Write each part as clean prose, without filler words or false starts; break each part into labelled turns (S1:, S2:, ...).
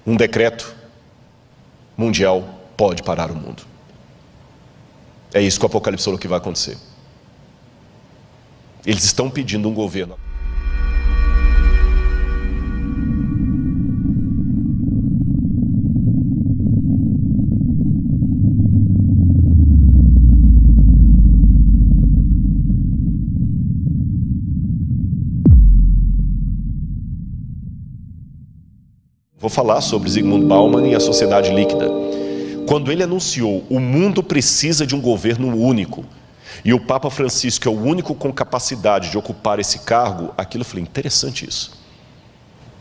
S1: um decreto mundial pode parar o mundo. É isso que o Apocalipse falou que vai acontecer. Eles estão pedindo um governo. Vou falar sobre Zygmunt Bauman e a sociedade líquida. Quando ele anunciou, o mundo precisa de um governo único, e o Papa Francisco é o único com capacidade de ocupar esse cargo, aquilo eu falei, interessante isso.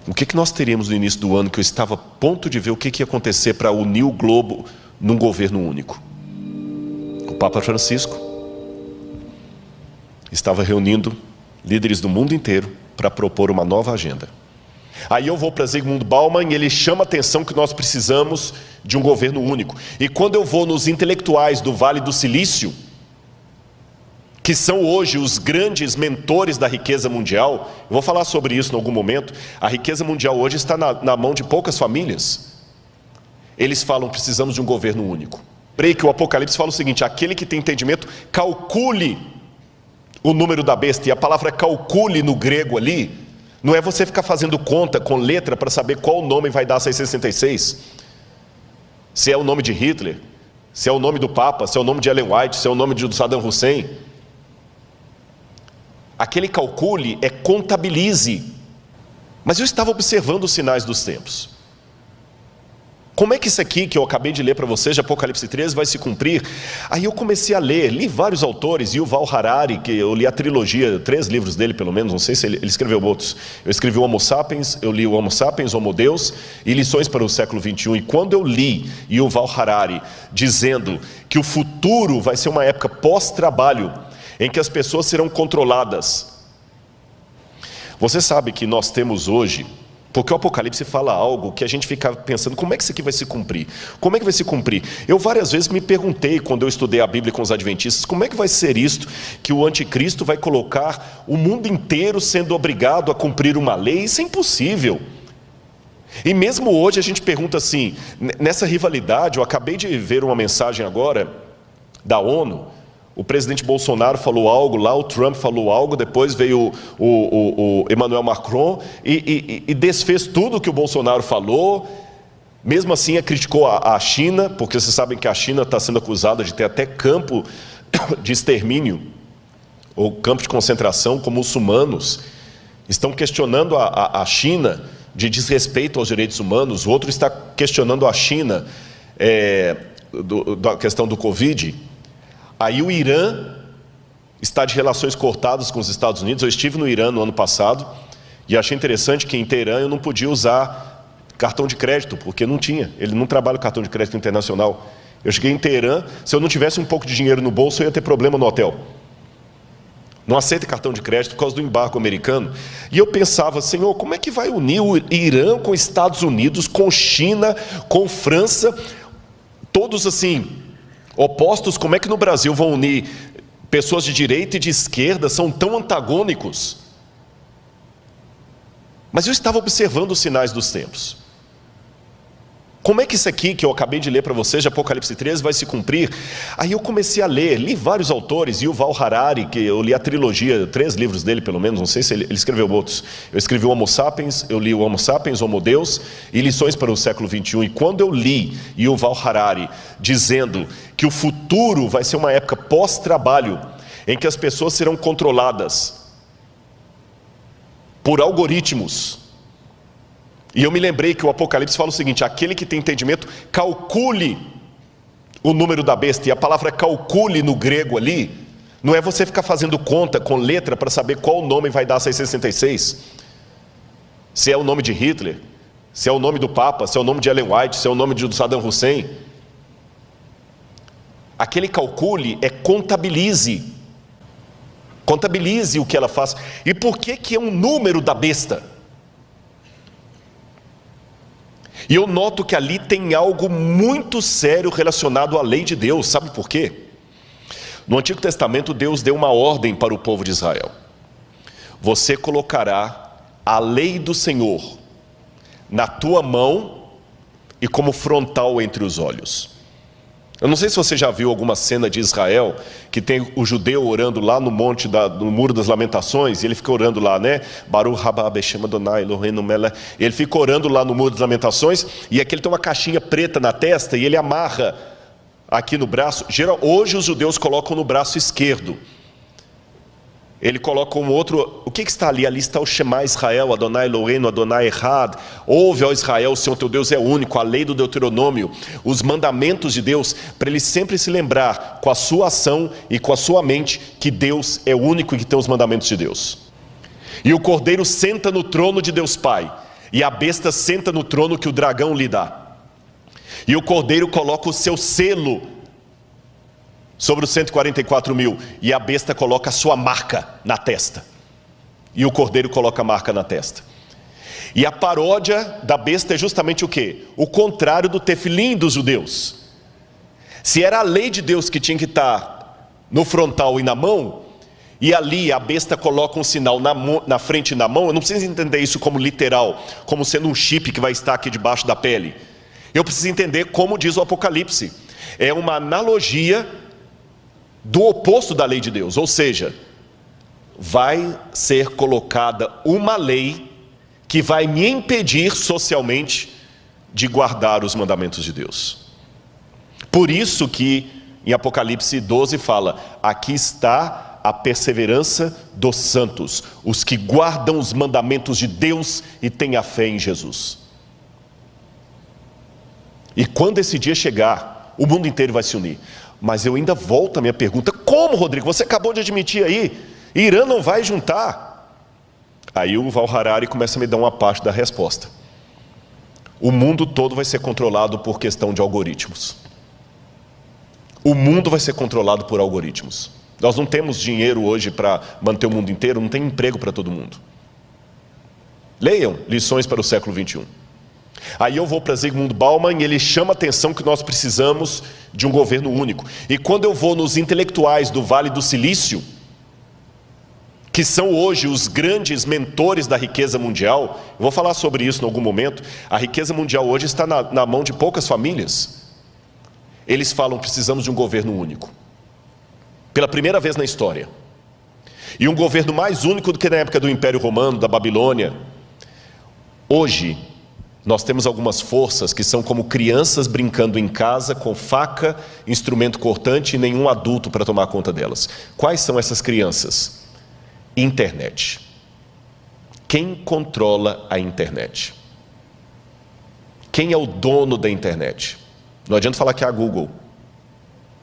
S1: O que nós teríamos no início do ano, que eu estava a ponto de ver o que ia acontecer para unir o globo num governo único? O Papa Francisco estava reunindo líderes do mundo inteiro para propor uma nova agenda. Aí eu vou para Zygmunt Bauman e ele chama a atenção que nós precisamos de um governo único. E quando eu vou nos intelectuais do Vale do Silício, que são hoje os grandes mentores da riqueza mundial, eu vou falar sobre isso em algum momento, a riqueza mundial hoje está na mão de poucas famílias. Eles falam, precisamos de um governo único. Creio que o Apocalipse fala o seguinte, aquele que tem entendimento, calcule o número da besta. E a palavra calcule no grego ali, não é você ficar fazendo conta com letra para saber qual nome vai dar 666. Se é o nome de Hitler, se é o nome do Papa, se é o nome de Ellen White, se é o nome de Saddam Hussein. Aquele calcule é contabilize. Mas eu estava observando os sinais dos tempos. Como é que isso aqui que eu acabei de ler para vocês, de Apocalipse 13, vai se cumprir? Aí eu comecei a ler, li vários autores, Yuval Harari, que eu li a trilogia, 3 livros dele pelo menos, não sei se ele escreveu outros. Eu escrevi o Homo Sapiens, eu li o Homo Sapiens, Homo Deus e Lições para o Século XXI. E quando eu li Yuval Harari dizendo que o futuro vai ser uma época pós-trabalho, em que as pessoas serão controladas. Você sabe que nós temos hoje, porque o Apocalipse fala algo que a gente fica pensando, como é que isso aqui vai se cumprir? Como é que vai se cumprir? Eu várias vezes me perguntei, quando eu estudei a Bíblia com os adventistas, como é que vai ser isto, que o anticristo vai colocar o mundo inteiro sendo obrigado a cumprir uma lei? Isso é impossível. E mesmo hoje a gente pergunta assim, nessa rivalidade, eu acabei de ver uma mensagem agora da ONU, o presidente Bolsonaro falou algo lá, o Trump falou algo, depois veio o Emmanuel Macron e desfez tudo que o Bolsonaro falou. Mesmo assim, criticou a China, porque vocês sabem que a China está sendo acusada de ter até campo de extermínio, ou campo de concentração com muçulmanos. Estão questionando a China de desrespeito aos direitos humanos, o outro está questionando a China da questão do Covid. Aí o Irã está de relações cortadas com os Estados Unidos. Eu estive no Irã no ano passado e achei interessante que em Teherã eu não podia usar cartão de crédito, porque não tinha. Ele não trabalha com cartão de crédito internacional. Eu cheguei em Teherã, se eu não tivesse um pouco de dinheiro no bolso, eu ia ter problema no hotel. Não aceita cartão de crédito por causa do embargo americano. E eu pensava, Senhor, como é que vai unir o Irã com os Estados Unidos, com China, com França, todos assim opostos? Como é que no Brasil vão unir pessoas de direita e de esquerda? São tão antagônicos. Mas eu estava observando os sinais dos tempos. Como é que isso aqui que eu acabei de ler para vocês, de Apocalipse 13, vai se cumprir? Aí eu comecei a ler, li vários autores, Yuval Harari, que eu li a trilogia, 3 livros dele pelo menos, não sei se ele escreveu outros. Eu escrevi o Homo Sapiens, eu li o Homo Sapiens, Homo Deus e Lições para o Século XXI. E quando eu li Yuval Harari dizendo que o futuro vai ser uma época pós-trabalho, em que as pessoas serão controladas por algoritmos. E eu me lembrei que o Apocalipse fala o seguinte, aquele que tem entendimento, calcule o número da besta. E a palavra calcule no grego ali, não é você ficar fazendo conta com letra para saber qual nome vai dar 666. Se é o nome de Hitler, se é o nome do Papa, se é o nome de Ellen White, se é o nome de Saddam Hussein. Aquele calcule é contabilize. Contabilize o que ela faz. E por que é um número da besta? E eu noto que ali tem algo muito sério relacionado à lei de Deus. Sabe por quê? No Antigo Testamento, Deus deu uma ordem para o povo de Israel. Você colocará a lei do Senhor na tua mão e como frontal entre os olhos. Eu não sei se você já viu alguma cena de Israel, que tem o judeu orando lá no monte, no Muro das Lamentações, e ele fica orando lá, né? Baruch haba Beshem Adonai Eloheinu melech. Ele fica orando lá no Muro das Lamentações, e aqui ele tem uma caixinha preta na testa, e ele amarra aqui no braço. Hoje os judeus colocam no braço esquerdo. Ele coloca um outro, o que está ali? Ali está o Shema Israel, Adonai Eloheinu, Adonai Echad. Ouve, ó Israel, o Senhor teu Deus é único, a lei do Deuteronômio, os mandamentos de Deus, para ele sempre se lembrar com a sua ação e com a sua mente que Deus é único e que tem os mandamentos de Deus. E o cordeiro senta no trono de Deus Pai, e a besta senta no trono que o dragão lhe dá. E o cordeiro coloca o seu selo sobre os 144 mil, e a besta coloca a sua marca na testa, e o cordeiro coloca a marca na testa. E a paródia da besta é justamente o quê? O contrário do tefilim dos judeus. Se era a lei de Deus que tinha que estar no frontal e na mão, e ali a besta coloca um sinal na frente e na mão, eu não preciso entender isso como literal, como sendo um chip que vai estar aqui debaixo da pele. Eu preciso entender como diz o Apocalipse. É uma analogia do oposto da lei de Deus, ou seja, vai ser colocada uma lei que vai me impedir socialmente de guardar os mandamentos de Deus. Por isso que em Apocalipse 12 fala, aqui está a perseverança dos santos, os que guardam os mandamentos de Deus e têm a fé em Jesus. E quando esse dia chegar, o mundo inteiro vai se unir. Mas eu ainda volto à minha pergunta, como, Rodrigo? Você acabou de admitir aí, Irã não vai juntar. Aí o Val Harari começa a me dar uma parte da resposta. O mundo todo vai ser controlado por questão de algoritmos. O mundo vai ser controlado por algoritmos. Nós não temos dinheiro hoje para manter o mundo inteiro, não tem emprego para todo mundo. Leiam Lições para o século 21. Aí eu vou para Zygmunt Bauman e ele chama a atenção que nós precisamos de um governo único. E quando eu vou nos intelectuais do Vale do Silício, que são hoje os grandes mentores da riqueza mundial, eu vou falar sobre isso em algum momento, a riqueza mundial hoje está na mão de poucas famílias. Eles falam, precisamos de um governo único. Pela primeira vez na história. E um governo mais único do que na época do Império Romano, da Babilônia. Hoje, nós temos algumas forças que são como crianças brincando em casa com faca, instrumento cortante e nenhum adulto para tomar conta delas. Quais são essas crianças? Internet. Quem controla a internet? Quem é o dono da internet? Não adianta falar que é a Google,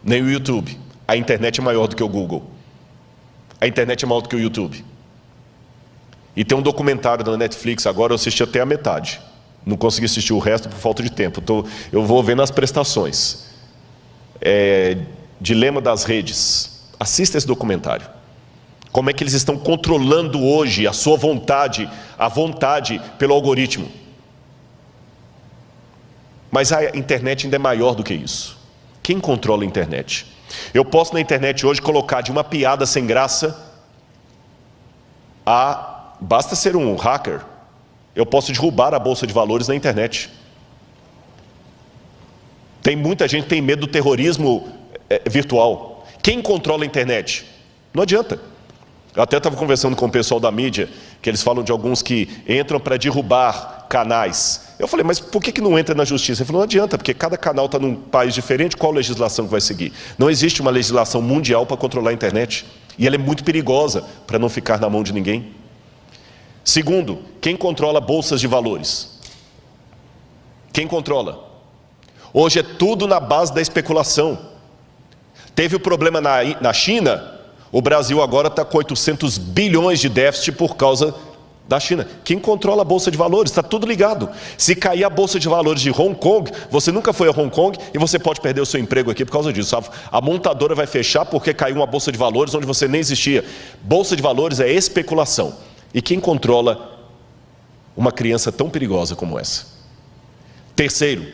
S1: nem o YouTube. A internet é maior do que o Google. A internet é maior do que o YouTube. E tem um documentário da Netflix, agora eu assisti até a metade. Não consegui assistir o resto por falta de tempo. Eu vou vendo as prestações. Dilema das redes. Assista esse documentário. Como é que eles estão controlando hoje a sua vontade, a vontade pelo algoritmo. Mas a internet ainda é maior do que isso. Quem controla a internet? Eu posso na internet hoje colocar de uma piada sem graça a... Basta ser um hacker. Eu posso derrubar a bolsa de valores na internet. Tem muita gente que tem medo do terrorismo virtual. Quem controla a internet? Não adianta. Eu até estava conversando com o pessoal da mídia, que eles falam de alguns que entram para derrubar canais. Eu falei, mas por que não entra na justiça? Ele falou, não adianta, porque cada canal está num país diferente, qual legislação que vai seguir? Não existe uma legislação mundial para controlar a internet. E ela é muito perigosa para não ficar na mão de ninguém. Segundo, quem controla bolsas de valores? Quem controla? Hoje é tudo na base da especulação. Teve o problema na China, o Brasil agora está com 800 bilhões de déficit por causa da China. Quem controla a bolsa de valores? Está tudo ligado. Se cair a bolsa de valores de Hong Kong, você nunca foi a Hong Kong e você pode perder o seu emprego aqui por causa disso. A montadora vai fechar porque caiu uma bolsa de valores onde você nem existia. Bolsa de valores é especulação. E quem controla uma criança tão perigosa como essa? Terceiro,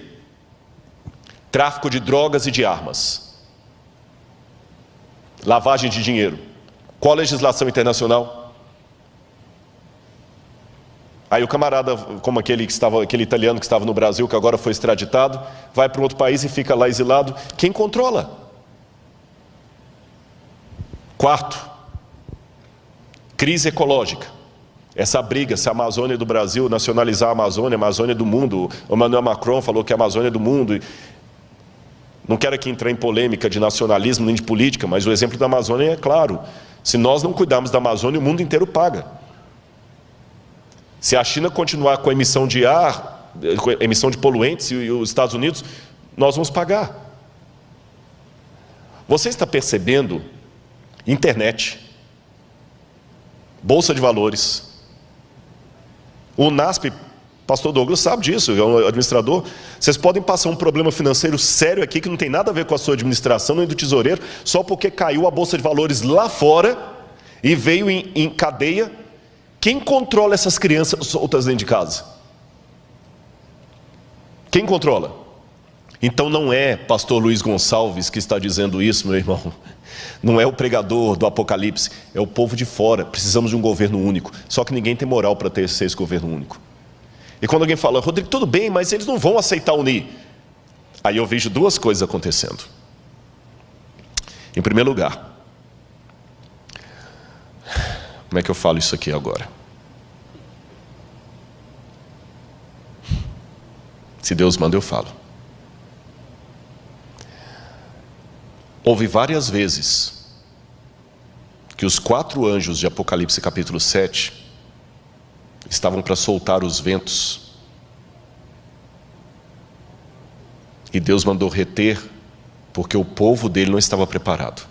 S1: tráfico de drogas e de armas. Lavagem de dinheiro. Qual a legislação internacional? Aí o camarada, como aquele italiano que estava no Brasil, que agora foi extraditado, vai para um outro país e fica lá exilado. Quem controla? Quarto, crise ecológica. Essa briga, se a Amazônia do Brasil nacionalizar a Amazônia do mundo. O Emmanuel Macron falou que a Amazônia é do mundo. Não quero aqui entrar em polêmica de nacionalismo nem de política, mas o exemplo da Amazônia é claro. Se nós não cuidarmos da Amazônia, o mundo inteiro paga. Se a China continuar com a emissão de ar, com a emissão de poluentes, e os Estados Unidos, nós vamos pagar. Você está percebendo? Internet, Bolsa de Valores, o NASP, pastor Douglas sabe disso, é um administrador. Vocês podem passar um problema financeiro sério aqui, que não tem nada a ver com a sua administração, nem do tesoureiro, só porque caiu a Bolsa de Valores lá fora, e veio em cadeia. Quem controla essas crianças soltas dentro de casa? Quem controla? Então não é pastor Luiz Gonçalves que está dizendo isso, meu irmão. Não é o pregador do Apocalipse, é o povo de fora. Precisamos de um governo único. Só que ninguém tem moral para ter esse governo único. E quando alguém fala, Rodrigo, tudo bem, mas eles não vão aceitar unir. Aí eu vejo duas coisas acontecendo. Em primeiro lugar, como é que eu falo isso aqui agora? Se Deus manda, eu falo. Houve várias vezes que os 4 anjos de Apocalipse capítulo 7 estavam para soltar os ventos. E Deus mandou reter, porque o povo dele não estava preparado.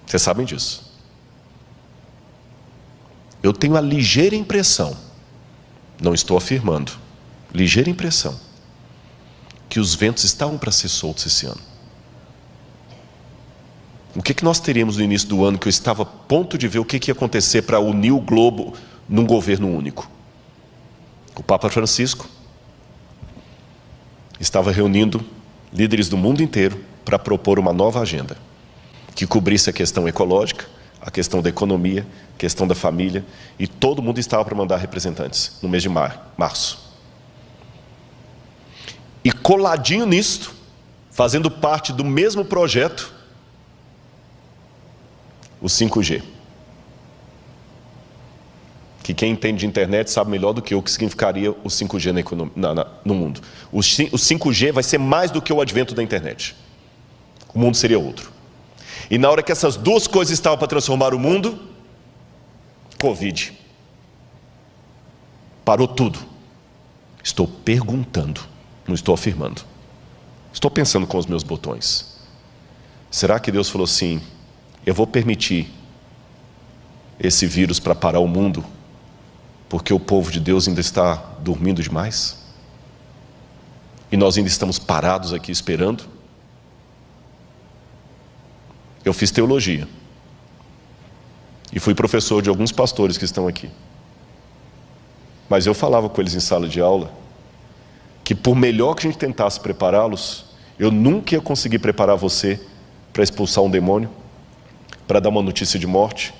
S1: Vocês sabem disso. Eu tenho a ligeira impressão, não estou afirmando, ligeira impressão, que os ventos estavam para ser soltos esse ano. O que nós teríamos no início do ano, que eu estava a ponto de ver o que ia acontecer para unir o globo num governo único? O Papa Francisco estava reunindo líderes do mundo inteiro para propor uma nova agenda, que cobrisse a questão ecológica, a questão da economia, a questão da família, e todo mundo estava para mandar representantes no mês de março. E coladinho nisto, fazendo parte do mesmo projeto, o 5G. Que quem entende de internet sabe melhor do que eu o que significaria o 5G no mundo. O 5G vai ser mais do que o advento da internet. O mundo seria outro. E na hora que essas duas coisas estavam para transformar o mundo, Covid. Parou tudo. Estou perguntando, não estou afirmando. Estou pensando com os meus botões. Será que Deus falou assim, eu vou permitir esse vírus para parar o mundo, porque o povo de Deus ainda está dormindo demais? E nós ainda estamos parados aqui esperando? Eu fiz teologia. E fui professor de alguns pastores que estão aqui. Mas eu falava com eles em sala de aula, que por melhor que a gente tentasse prepará-los, eu nunca ia conseguir preparar você para expulsar um demônio, para dar uma notícia de morte.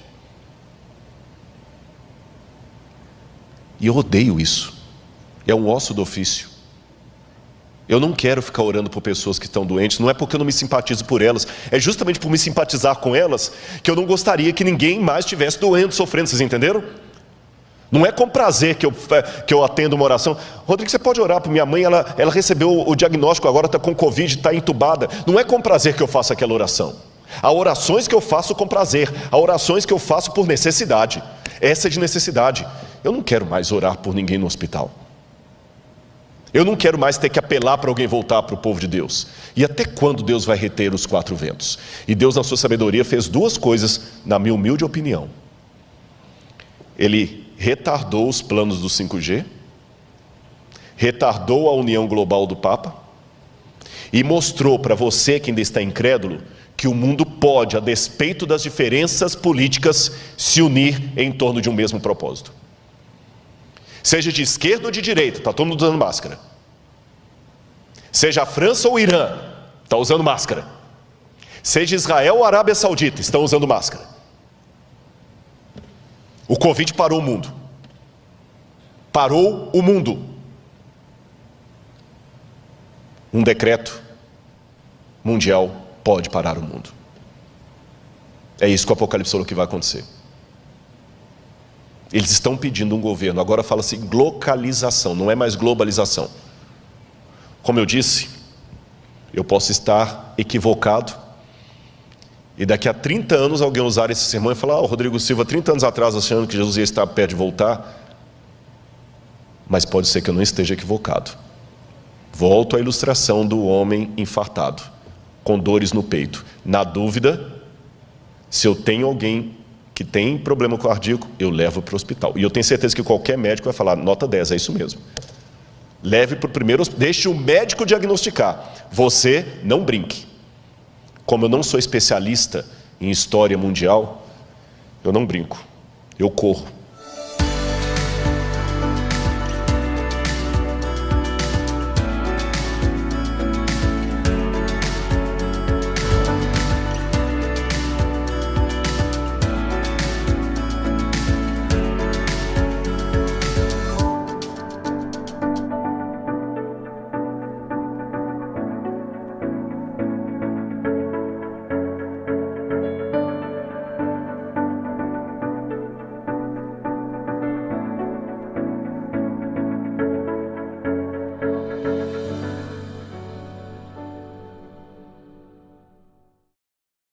S1: E eu odeio isso. É um osso do ofício. Eu não quero ficar orando por pessoas que estão doentes, não é porque eu não me simpatizo por elas, é justamente por me simpatizar com elas, que eu não gostaria que ninguém mais estivesse doendo, sofrendo, vocês entenderam? Não é com prazer que eu atendo uma oração. Rodrigo, você pode orar para minha mãe, ela recebeu o diagnóstico, agora está com Covid, está entubada. Não é com prazer que eu faço aquela oração. Há orações que eu faço com prazer, há orações que eu faço por necessidade. Essa é de necessidade. Eu não quero mais orar por ninguém no hospital. Eu não quero mais ter que apelar para alguém voltar para o povo de Deus. E até quando Deus vai reter os 4 ventos? E Deus, na sua sabedoria, fez 2 coisas, na minha humilde opinião. Ele retardou os planos do 5G, retardou a união global do Papa, e mostrou para você que ainda está incrédulo, que o mundo pode, a despeito das diferenças políticas, se unir em torno de um mesmo propósito. Seja de esquerda ou de direita, está todo mundo usando máscara. Seja a França ou o Irã, está usando máscara. Seja Israel ou a Arábia Saudita, estão usando máscara. O Covid parou o mundo. Parou o mundo. Um decreto mundial pode parar o mundo. É isso que o Apocalipse falou que vai acontecer. Eles estão pedindo um governo. Agora fala-se localização, não é mais globalização. Como eu disse, eu posso estar equivocado e daqui a 30 anos alguém usar esse sermão e falar: o Rodrigo Silva, 30 anos atrás, achando que Jesus ia estar perto de voltar. Mas pode ser que eu não esteja equivocado. Volto à ilustração do homem infartado, com dores no peito. Na dúvida, se eu tenho alguém que tem problema cardíaco, eu levo para o hospital. E eu tenho certeza que qualquer médico vai falar: nota 10, é isso mesmo. Leve para o primeiro, deixe o médico diagnosticar. Você não brinque. Como eu não sou especialista em história mundial, eu não brinco, eu corro.